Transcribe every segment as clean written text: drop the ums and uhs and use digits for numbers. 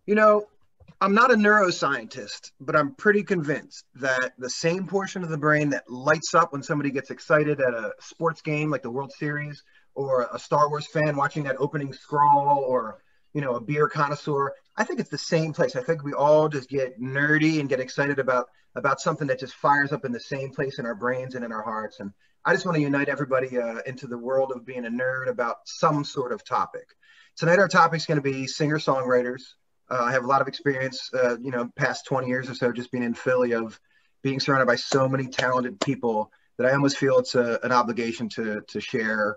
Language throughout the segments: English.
You know, I'm not a neuroscientist, but I'm pretty convinced that the same portion of the brain that lights up when somebody gets excited at a sports game like the World Series, or a Star Wars fan watching that opening scroll, or a beer connoisseur, I think it's the same place. I think we all just get nerdy and get excited about something that just fires up in the same place in our brains and in our hearts. And I just want to unite everybody into the world of being a nerd about some sort of topic. Tonight, our topic is going to be singer-songwriters. I have a lot of experience, past 20 years or so, just being in Philly, of being surrounded by so many talented people that I almost feel it's an obligation to share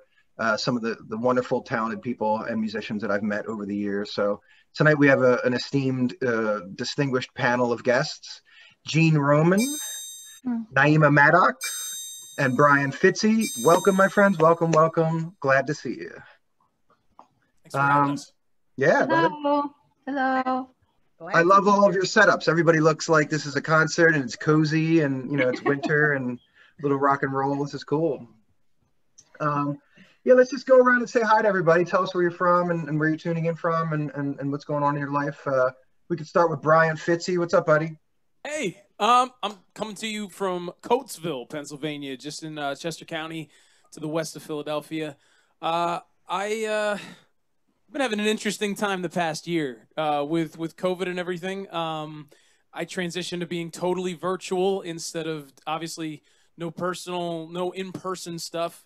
some of the wonderful, talented people and musicians that I've met over the years. So tonight we have an esteemed, distinguished panel of guests: Gene Roman, Naima Maddox, and Brian Fitzy. Welcome, my friends. Welcome, welcome. Glad to see you. Thanks for having us. Yeah. Hello. Hello. I love all of your setups. Everybody looks like this is a concert, and it's cozy, and it's winter and a little rock and roll. This is cool. Yeah, let's just go around and say hi to everybody. Tell us where you're from and where you're tuning in from, and what's going on in your life. We could start with Brian Fitzy. What's up, buddy? Hey, I'm coming to you from Coatesville, Pennsylvania, just in Chester County, to the west of Philadelphia. I've been having an interesting time the past year with COVID and everything. I transitioned to being totally virtual instead of, obviously, no in-person stuff.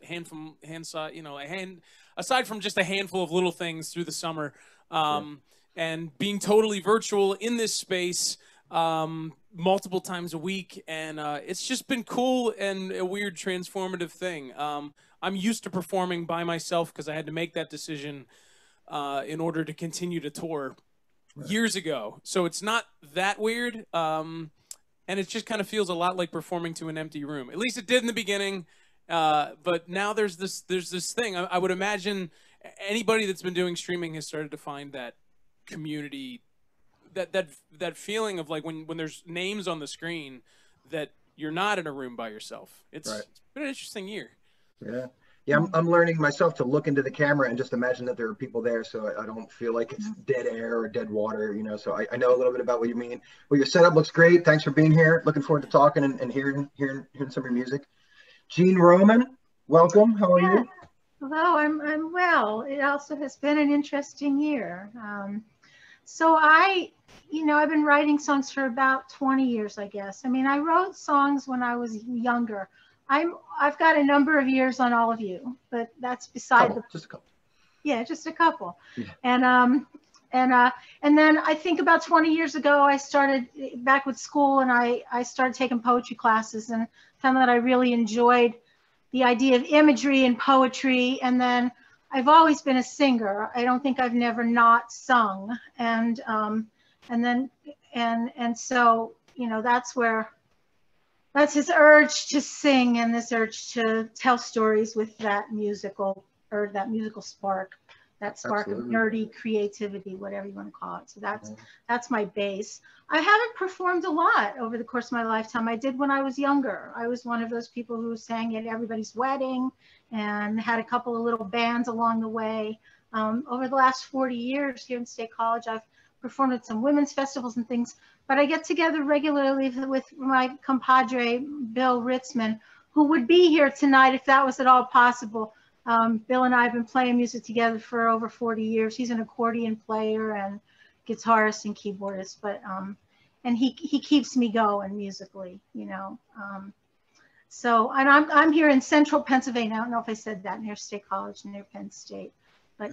Aside from just a handful of little things through the summer, and being totally virtual in this space multiple times a week, and it's just been cool and a weird transformative thing. I'm used to performing by myself because I had to make that decision in order to continue to tour years ago. So it's not that weird. And it just kind of feels a lot like performing to an empty room. At least it did in the beginning. But now there's this thing. I would imagine anybody that's been doing streaming has started to find that community, that feeling of like when there's names on the screen that you're not in a room by yourself. It's been an interesting year. Yeah, I'm learning myself to look into the camera and just imagine that there are people there, so I don't feel like it's dead air or dead water, So I know a little bit about what you mean. Well, your setup looks great. Thanks for being here. Looking forward to talking and hearing some of your music. Gene Roman, welcome. How are you? Hello, I'm well. It also has been an interesting year. So I've been writing songs for about 20 years, I guess. I mean, I wrote songs when I was younger. I've got a number of years on all of you, but that's beside just a couple. Yeah, just a couple. Yeah. And then I think about 20 years ago, I started back with school, and I started taking poetry classes, and found that I really enjoyed the idea of imagery and poetry. And then I've always been a singer. I don't think I've never not sung. And so that's his urge to sing and this urge to tell stories with that musical spark, that spark Absolutely. Of nerdy creativity, whatever you want to call it. So that's my base. I haven't performed a lot over the course of my lifetime. I did when I was younger. I was one of those people who sang at everybody's wedding and had a couple of little bands along the way. Over the last 40 years here in State College, I've performed at some women's festivals and things, but I get together regularly with my compadre, Bill Ritzman, who would be here tonight if that was at all possible. Bill and I have been playing music together for over 40 years. He's an accordion player and guitarist and keyboardist, but and he keeps me going musically, So, and I'm here in central Pennsylvania. I don't know if I said that, near State College, near Penn State. But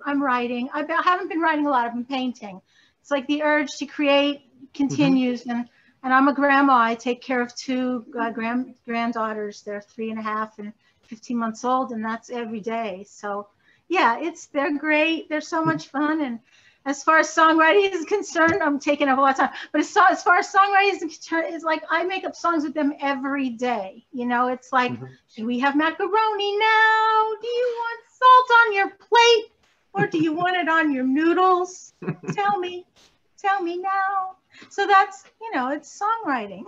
I'm writing. I haven't been writing a lot. I've been painting. It's like the urge to create continues. And I'm a grandma. I take care of two granddaughters. They're 3.5 and 15 months old, and that's every day. So yeah, they're great. They're so much fun. And as far as songwriting is concerned, I'm taking up a lot of time. But as far as songwriting is concerned, it's like I make up songs with them every day. It's like, should we have macaroni now? Do you want salt on your plate, or do you want it on your noodles? Tell me now. So that's, it's songwriting.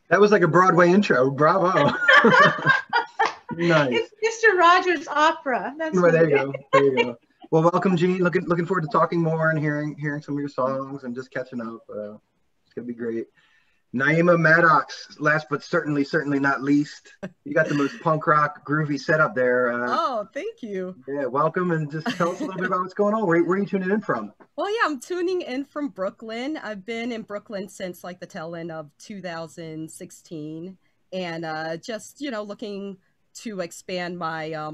That was like a Broadway intro. Bravo. Nice. It's Mr. Rogers' opera. That's there you go. Well, welcome, Gene. Looking forward to talking more and hearing some of your songs and just catching up. It's gonna be great. Naima Maddox, last but certainly not least, you got the most punk rock groovy setup there. Oh, thank you. Yeah, welcome, and just tell us a little bit about what's going on. Where are you tuning in from? Well, yeah, I'm tuning in from Brooklyn. I've been in Brooklyn since like the tail end of 2016, and just looking to expand my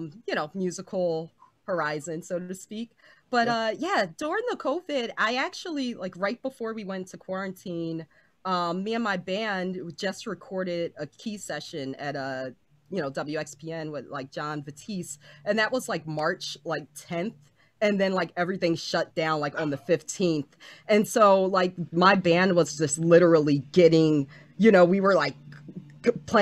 musical horizon, so to speak. But yeah, during the COVID, I actually, like, right before we went to quarantine, me and my band just recorded a key session at a WXPN with like John Batiste, and that was like March like 10th, and then like everything shut down like on the 15th. And so like my band was just literally getting, we were like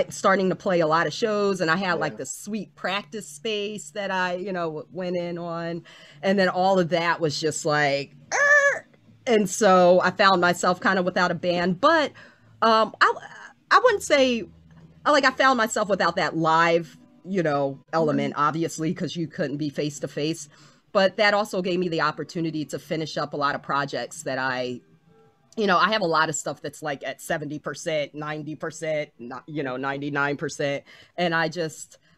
starting to play a lot of shows, and I had like this sweet practice space that I went in on, and then all of that was just like and so I found myself kind of without a band. But I wouldn't say like I found myself without that live element, obviously, because you couldn't be face to face, but that also gave me the opportunity to finish up a lot of projects that I have a lot of stuff that's like at 70%, 90%, 99%. And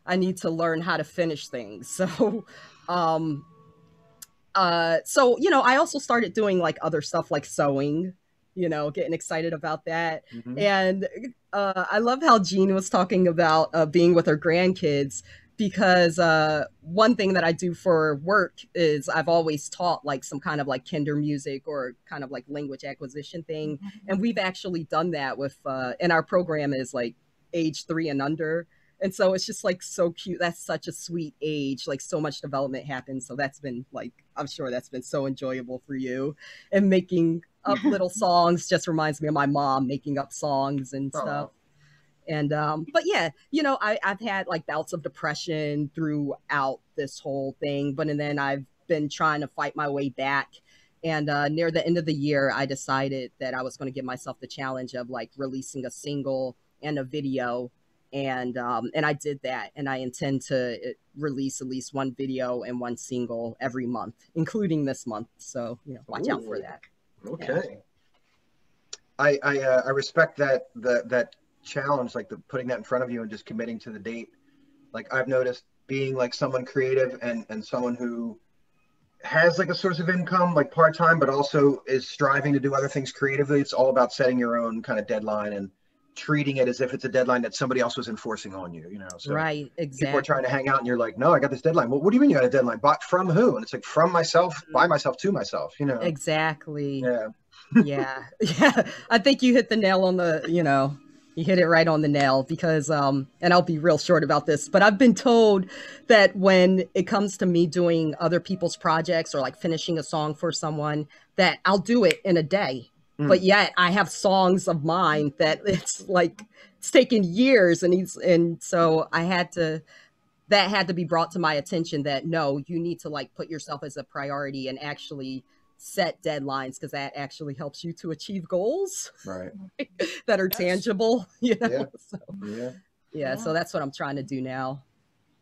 I need to learn how to finish things. So, I also started doing like other stuff like sewing, getting excited about that. Mm-hmm. And I love how Jean was talking about being with her grandkids, because one thing that I do for work is I've always taught like some kind of like kinder music or kind of like language acquisition thing. And we've actually done that with, and our program is like age 3 and under. And so it's just like so cute. That's such a sweet age. Like so much development happens. So that's been like, I'm sure that's been so enjoyable for you. And making up little songs just reminds me of my mom making up songs and stuff. And, but yeah, I've had like bouts of depression throughout this whole thing, and then I've been trying to fight my way back. And near the end of the year, I decided that I was going to give myself the challenge of like releasing a single and a video. And I did that, and I intend to release at least one video and one single every month, including this month. So, watch out for that. Okay. Yeah. I respect that challenge, like putting that in front of you and just committing to the date. Like I've noticed, being like someone creative and someone who has like a source of income, like part-time, but also is striving to do other things creatively. It's all about setting your own kind of deadline and treating it as if it's a deadline that somebody else was enforcing on you, So right, exactly. People are trying to hang out and you're like, no, I got this deadline. Well, what do you mean you got a deadline? But from who? And it's like, from myself, by myself, to myself, Exactly. Yeah. Yeah. I think you hit the nail on the, you hit it right on the nail, because, and I'll be real short about this, but I've been told that when it comes to me doing other people's projects or like finishing a song for someone, that I'll do it in a day. But yet I have songs of mine that it's taken years, and so that had to be brought to my attention that no, you need to like put yourself as a priority and actually set deadlines, because that actually helps you to achieve goals, right? that are tangible, Yeah. So that's what I'm trying to do now.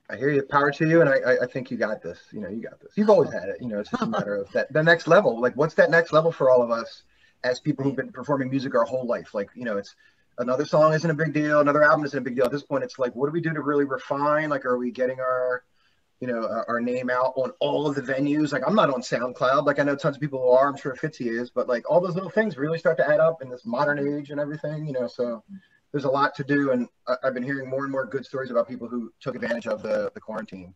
I hear you. Power to you. And I think you got this. You got this. You've always had it. It's just a matter of the next level. Like, what's that next level for all of us as people who've been performing music our whole life? Like, it's another song isn't a big deal. Another album isn't a big deal. At this point, it's like, what do we do to really refine? Like, are we getting our name out on all of the venues? Like, I'm not on SoundCloud. Like, I know tons of people who are. I'm sure Fitzy is. But like, all those little things really start to add up in this modern age and everything. So there's a lot to do. And I've been hearing more and more good stories about people who took advantage of the quarantine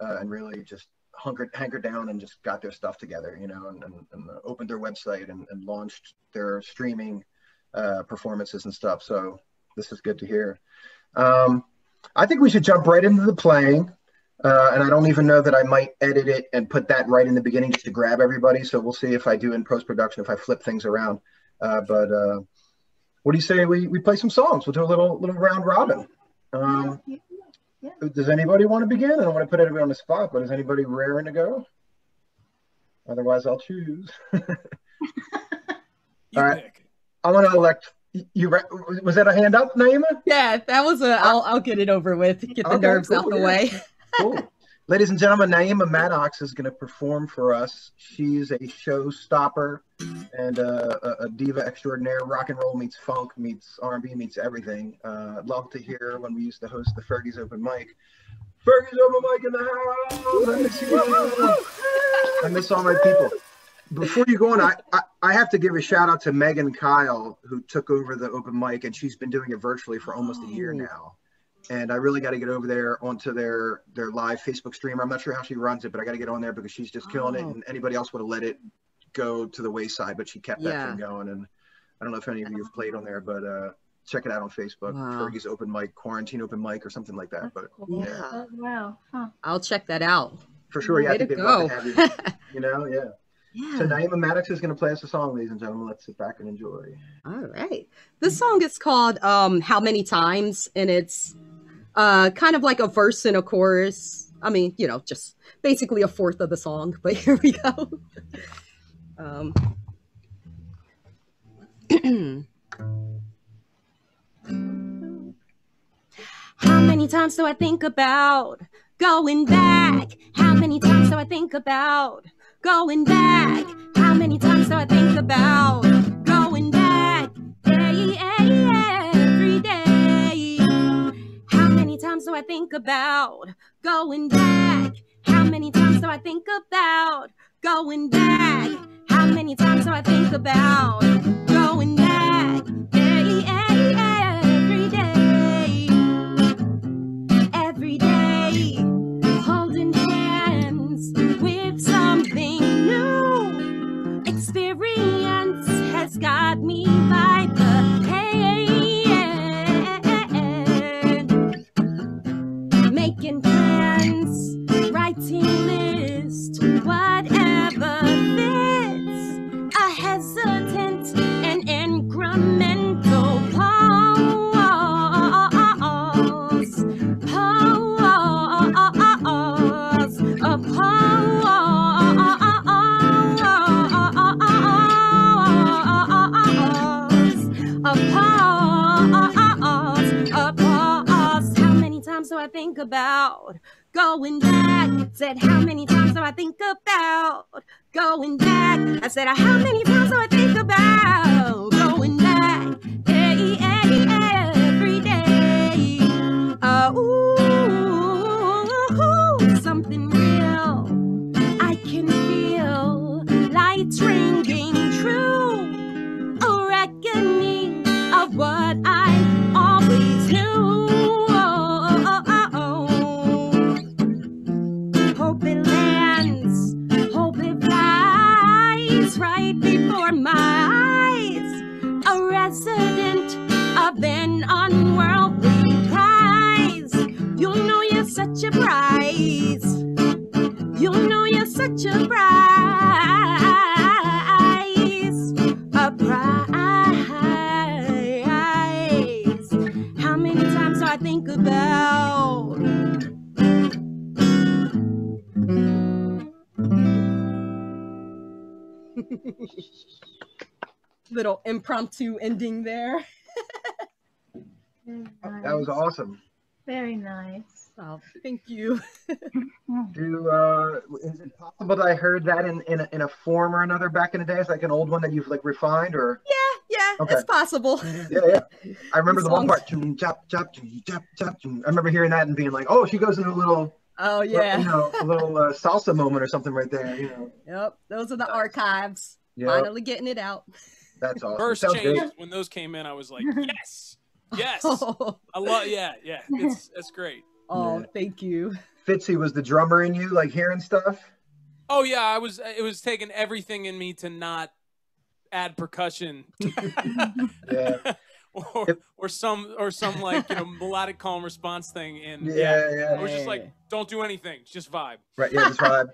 and really just hankered down and just got their stuff together, and opened their website and launched their streaming performances and stuff. So this is good to hear. I think we should jump right into the playing. And I don't even know that I might edit it and put that right in the beginning just to grab everybody. So we'll see if I do in post-production, if I flip things around. But what do you say we play some songs? We'll do a little round robin. Does anybody want to begin? I don't want to put anybody on the spot, but is anybody raring to go? Otherwise, I'll choose. All right. I want to elect you. Was that a hand up, Naima? Yeah, that was I'll get it over with. Get the nerves out the way. Cool. Ladies and gentlemen, Naima Maddox is going to perform for us. She's a showstopper and a diva extraordinaire. Rock and roll meets funk, meets R&B, meets everything. Love to hear when we used to host the Fergie's Open Mic. Fergie's Open Mic in the house! I miss you. I miss all my people. Before you go on, I have to give a shout out to Megan Kyle, who took over the open mic, and she's been doing it virtually for almost a year now. And I really got to get over there onto their live Facebook stream. I'm not sure how she runs it, but I got to get on there because she's just killing it. And anybody else would have let it go to the wayside, but she kept that thing going. And I don't know if any of you have played on there, but check it out on Facebook. Fergie's Open Mic, Quarantine Open Mic, or something like that. But cool. Oh, wow. Huh. I'll check that out. For sure. Yeah, I think they'd love to have you. You know, yeah. Yeah. So Naima Maddox is going to play us a song, ladies and gentlemen. Let's sit back and enjoy. All right. This song is called How Many Times, and it's kind of like a verse and a chorus. I mean, you know, just basically a fourth of the song, but here we go. How many times do I think about going back? How many times do I think about going back? How many times do I think about going back? Every day. How many times do I think about going back? How many times do I think about going back? How many times do I think about going back? Every day. Every day. Holding hands with something new. Experience has got me by the hand. Making plans, writing lists, whatever fits. A hesitant and incremental pause. A pause. How many times do I think about going back? Said, how many times do I think about going back? I said, how many times do I think about going back? Every day. Something real. I can feel lights ringing true. A reckoning of what I always knew. Hope it lands, hope it flies right before my eyes. A resident of an unworldly prize. You know you're such a prize. You know you're such a prize. A prize. How many times do I think about? Little impromptu ending there. That was awesome. Very nice. Oh, thank you. Is it possible that I heard that in a form or another back in the day? It's like an old one that you've like refined, or Yeah, okay. It's possible. Yeah. I remember the one part. Chop, chop, chop, chop. I remember hearing that and being like, "Oh, she goes into a little." Oh yeah. You know, a little salsa moment or something right there. You know. Yep, those are the archives. Yep. Finally getting it out. That's awesome. First Sounds changes great. when those came in, I was like, yes. I love, yeah. It's great. Oh, Yeah. thank you. Fitzy, was the drummer in you like hearing stuff? Oh yeah, it was taking everything in me to not add percussion. Yeah. or some like, you know, melodic calm response thing, and Yeah. I was just like, don't do anything, just vibe. Right. Yeah. Just vibe.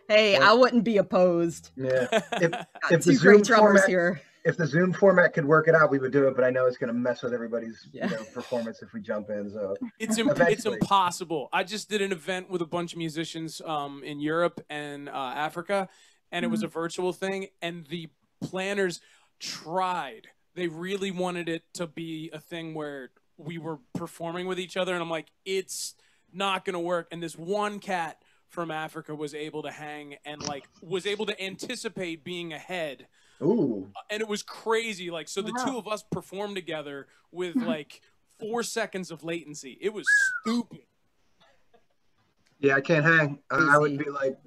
Hey, I wouldn't be opposed. Yeah. If Got the two Zoom great drummers format, here. if the Zoom format could work it out, we would do it. But I know it's going to mess with everybody's Yeah. performance if we jump in. So It's Eventually. impossible. I just did an event with a bunch of musicians in Europe and Africa, and it was a virtual thing, and the planners tried. They really wanted it to be a thing where we were performing with each other, and I'm like, it's not gonna work. And this one cat from Africa was able to hang and like was able to anticipate being ahead. Ooh. And it was crazy. Like, so the two of us performed together with like 4 seconds of latency. It was stupid. Yeah, I can't hang. I would be like,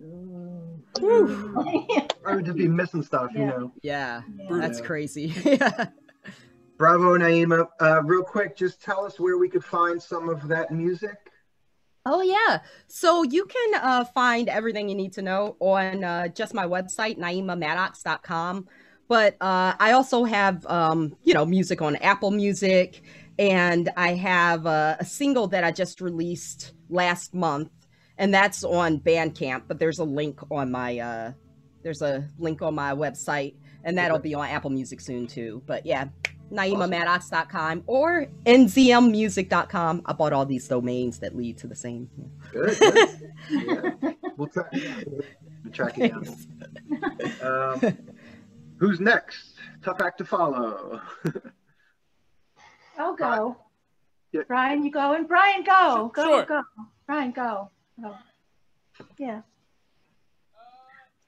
I would just be missing stuff, you know. Yeah, Brutal. that's crazy. Yeah. Bravo, Naima. Real quick, just tell us where we could find some of that music. Oh, yeah. So you can find everything you need to know on just my website, naimamaddox.com. But I also have, music on Apple Music. And I have a single that I just released last month. And that's on Bandcamp. But there's a link on my website. And that'll be on Apple Music soon, too. But yeah. NaimaMaddox.com or NZMmusic.com. I bought all these domains that lead to the same. Good. Yeah. We'll track it down. Who's next? Tough act to follow. I'll go. Yeah. Brian, you go. And Brian, go. Sure. Go. Brian, go. Yeah.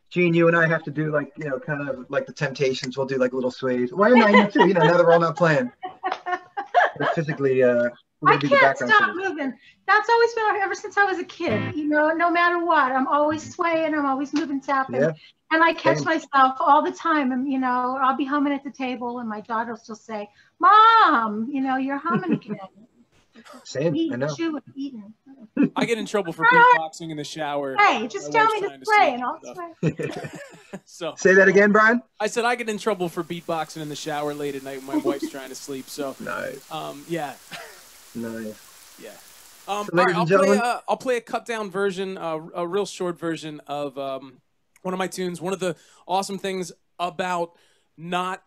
Gene, you and I have to do like, kind of like the Temptations. We'll do like little sways. Why not you too? Now that we're all not playing. But physically, I can't stop moving. That's always been ever since I was a kid. No matter what, I'm always swaying. I'm always moving, tapping. Yeah. And I catch myself all the time. And, I'll be humming at the table and my daughter will still say, Mom, you're humming again. Same, I know. Chewing, eating. I get in trouble for beatboxing in the shower. Hey, just tell me to play and I'll play. So say that again, Brian. I said I get in trouble for beatboxing in the shower late at night when my wife's trying to sleep. So nice. Yeah. Nice. Yeah. So, ladies and gentlemen, I'll play a cut down version, a real short version of one of my tunes. One of the awesome things about not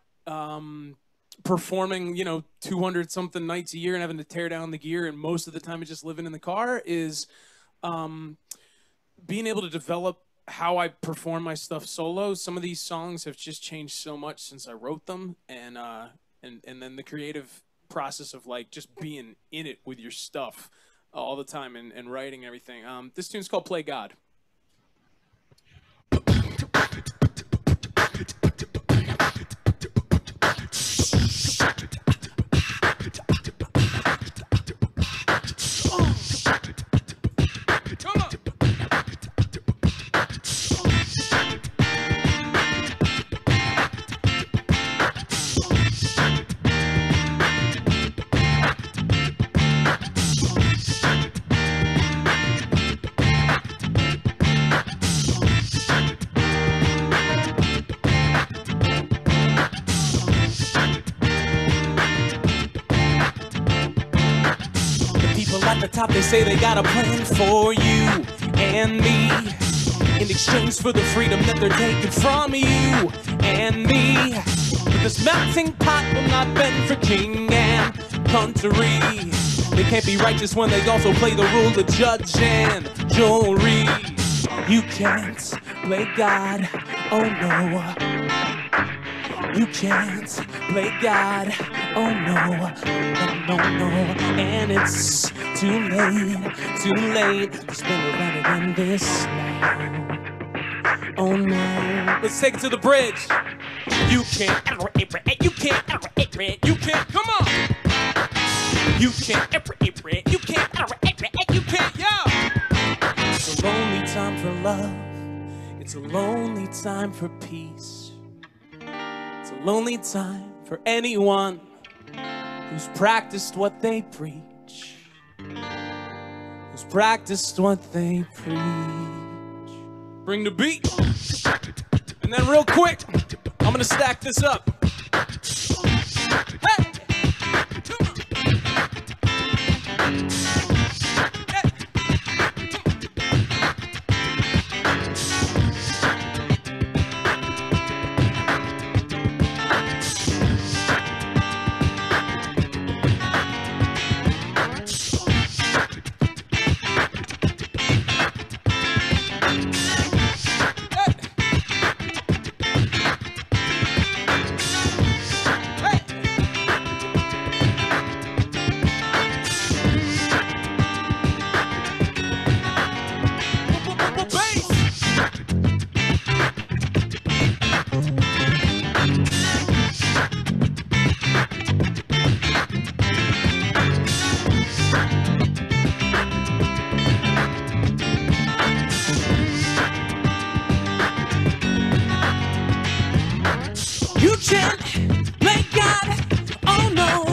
performing 200 something nights a year and having to tear down the gear and most of the time it's just living in the car is being able to develop how I perform my stuff solo. Some of these songs have just changed so much since I wrote them, and then the creative process of like just being in it with your stuff all the time and writing everything. This tune's called Play God. At the top, they say they got a plan for you and me in exchange for the freedom that they're taking from you and me. But this melting pot will not bend for king and country. They can't be righteous when they also play the role of judge and jury. You can't play God, oh no. You can't play God, oh no, no, no, and it's too late to spin around in this now. Oh no. Let's take it to the bridge. You can't, you can't, come on. You can't, you can't, yo. It's a lonely time for love. It's a lonely time for peace. It's a lonely time for anyone who's practiced what they preach. Who's practiced what they preach. Bring the beat. And then real quick, I'm gonna stack this up. Hey! You can't play God, oh no.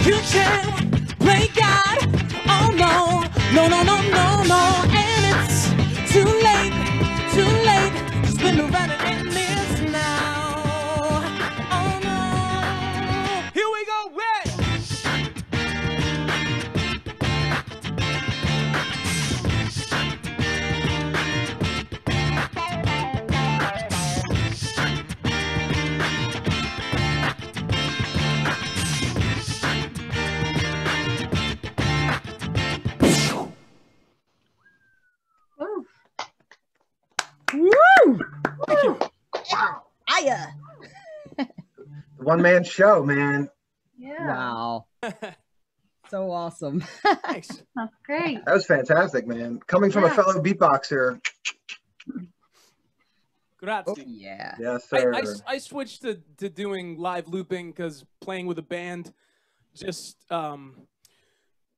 You can't play God, oh no. No, no, no, no, no. And it's too late, to spin around and end this now. Oh no. Here we go, Woo! Wow. Aya! One-man show, man. Yeah. Wow. So awesome. Nice. That's great. That was fantastic, man. Coming from a fellow beatboxer. Grazie. Yeah. Yes, sir. I switched to doing live looping because playing with a band just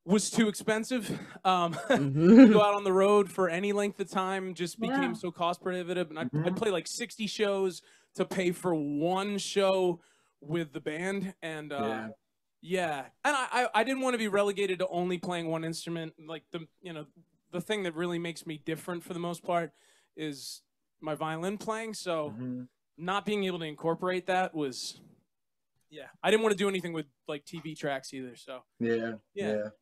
was too expensive. To go out on the road for any length of time just became so cost prohibitive. And I'd play like 60 shows to pay for one show with the band. And yeah. And I didn't want to be relegated to only playing one instrument. Like the thing that really makes me different for the most part is my violin playing. So not being able to incorporate that was, I didn't want to do anything with like TV tracks either. So yeah.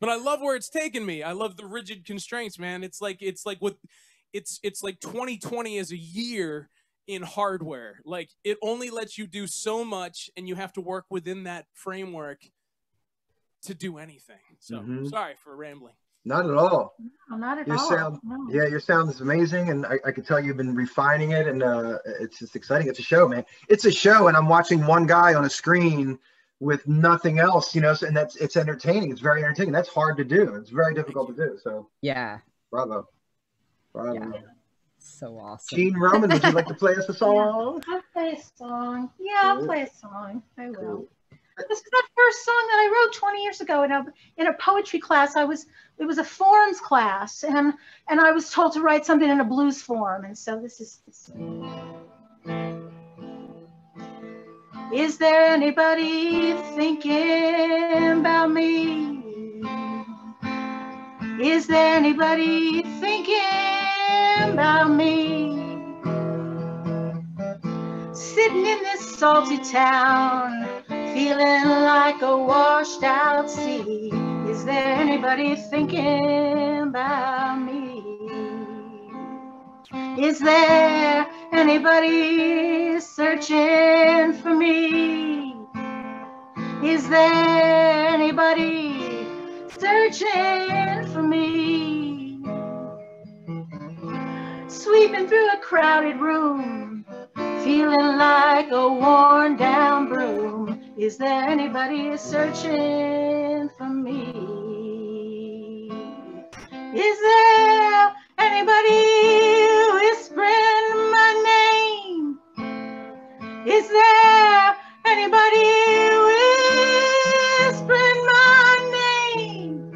But I love where it's taken me. I love the rigid constraints, man. It's like 2020 as a year in hardware. Like it only lets you do so much and you have to work within that framework to do anything. So sorry for rambling. Not at all. No, not at Your all. sound, No. your sound is amazing, and I could tell you've been refining it, and it's just exciting. It's a show, man. It's a show, and I'm watching one guy on a screen with nothing else, you know. So, and it's entertaining. It's very entertaining. That's hard to do. It's very difficult to do. So Yeah. bravo. Yeah. So awesome. Gene Roman, would you like to play us a song? I'll play a song. Yeah, I'll play a song. I will. This is that first song that I wrote 20 years ago in a poetry class. It was a forms class, and I was told to write something in a blues form, and so this is. Is there anybody thinking about me? Is there anybody thinking about me? Sitting in this salty town, feeling like a washed out sea. Is there anybody thinking about me? Is there anybody searching for me? Is there anybody searching for me? Sweeping through a crowded room, feeling like a worn down broom. Is there anybody searching for me? Is there anybody whispering my name? Is there anybody whispering my name?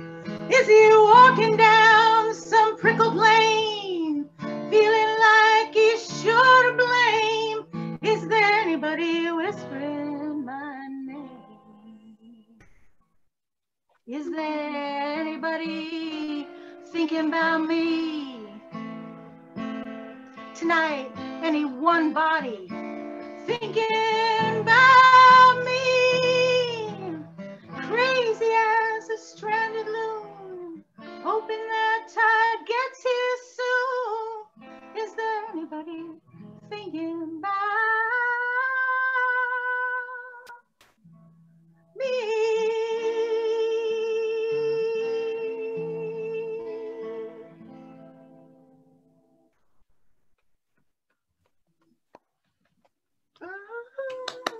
Is he walking down some prickled lane, feeling like he's sure to blame? Is there anybody whispering my name? Is there anybody thinking about me? Tonight, any one body thinking about me? Crazy as a stranded loon, hoping that tide gets here soon. Is there anybody thinking about me?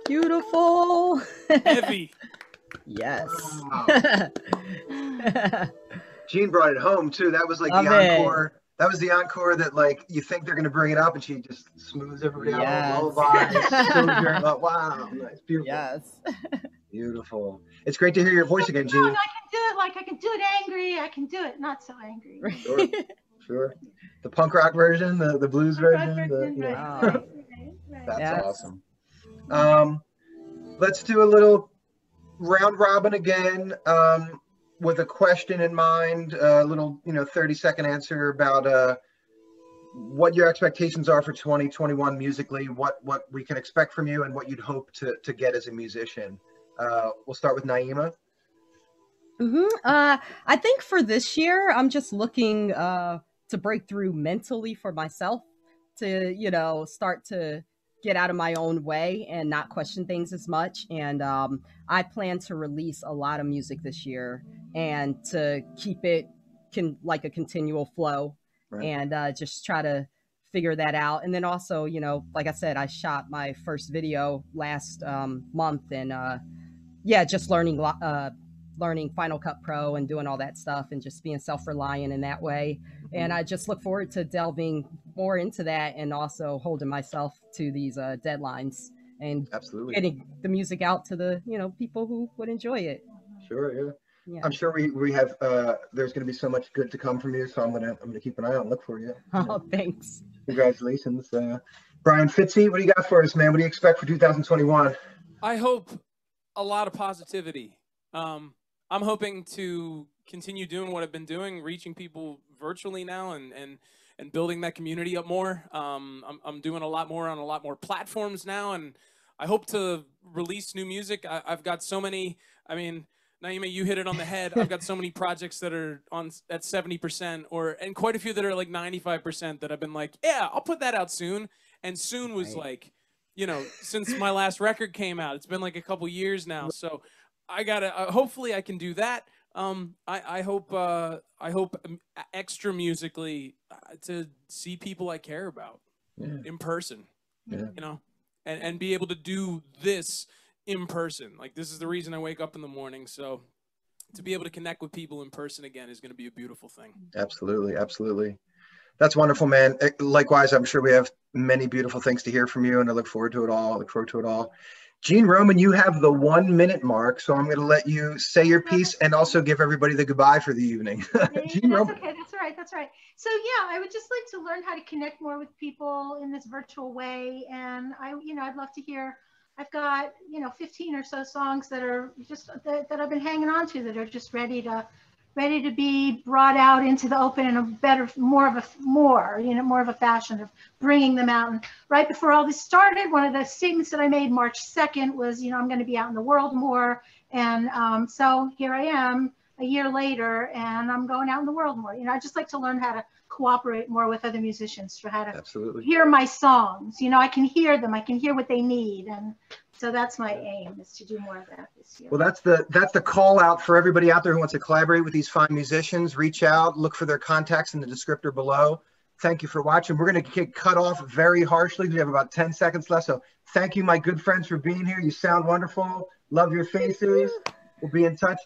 Beautiful. Heavy. Yes. Wow. Gene brought it home too. That was like Love the it. encore. That was the encore that, like, you think they're going to bring it up and she just smooths everybody out. Yes. Lullaby. Wow, nice, beautiful. Yes. Beautiful. It's great to hear your voice again, Jean. I can do it like I can do it angry. I can do it not so angry. Sure, sure. The punk rock version, the blues version. Right. That's Yes. awesome. Let's do a little round robin again, with a question in mind, a little, 30-second answer about what your expectations are for 2021 musically, what we can expect from you, and what you'd hope to get as a musician. We'll start with Naima. I think for this year, I'm just looking to break through mentally for myself, to start to get out of my own way and not question things as much. And I plan to release a lot of music this year and to keep it like a continual flow. Right. And just try to figure that out. And then also, like I said, I shot my first video last month, and just learning Final Cut Pro and doing all that stuff and just being self-reliant in that way. And I just look forward to delving more into that and also holding myself to these deadlines and absolutely getting the music out to the people who would enjoy it. Sure, yeah. I'm sure we have there's going to be so much good to come from you, so I'm gonna keep an eye out and look for you. Oh, thanks. Congratulations. Brian Fitzy, what do you got for us, man? What do you expect for 2021? I hope a lot of positivity. I'm hoping to continue doing what I've been doing, reaching people virtually now and building that community up more. I'm doing a lot more on a lot more platforms now, and I hope to release new music. I've got so many, Naima, you hit it on the head. I've got so many projects that are at 70% and quite a few that are like 95% that I've been like, yeah, I'll put that out soon. And soon was like, since my last record came out, it's been like a couple years now. So I gotta, hopefully I can do that. I hope extra musically to see people I care about in person, and be able to do this in person. Like, this is the reason I wake up in the morning. So to be able to connect with people in person again is going to be a beautiful thing. Absolutely. Absolutely. That's wonderful, man. Likewise, I'm sure we have many beautiful things to hear from you, and I look forward to it all. Gene Roman, you have the 1 minute mark, so I'm going to let you say your piece and also give everybody the goodbye for the evening. Gene Roman. Okay, that's right. So I would just like to learn how to connect more with people in this virtual way, and I'd love to hear. I've got 15 or so songs that are just that I've been hanging on to, that are just ready to be brought out into the open in a better, more of a fashion of bringing them out. And right before all this started, one of the statements that I made March 2nd was, I'm going to be out in the world more. And so here I am a year later, and I'm going out in the world more. I just like to learn how to cooperate more with other musicians, for how to hear my songs. I can hear them, I can hear what they need. And so that's my aim, is to do more of that this year. Well, that's the call out for everybody out there who wants to collaborate with these fine musicians. Reach out, look for their contacts in the descriptor below. Thank you for watching. We're going to get cut off very harshly. We have about 10 seconds left. So thank you, my good friends, for being here. You sound wonderful. Love your faces. We'll be in touch.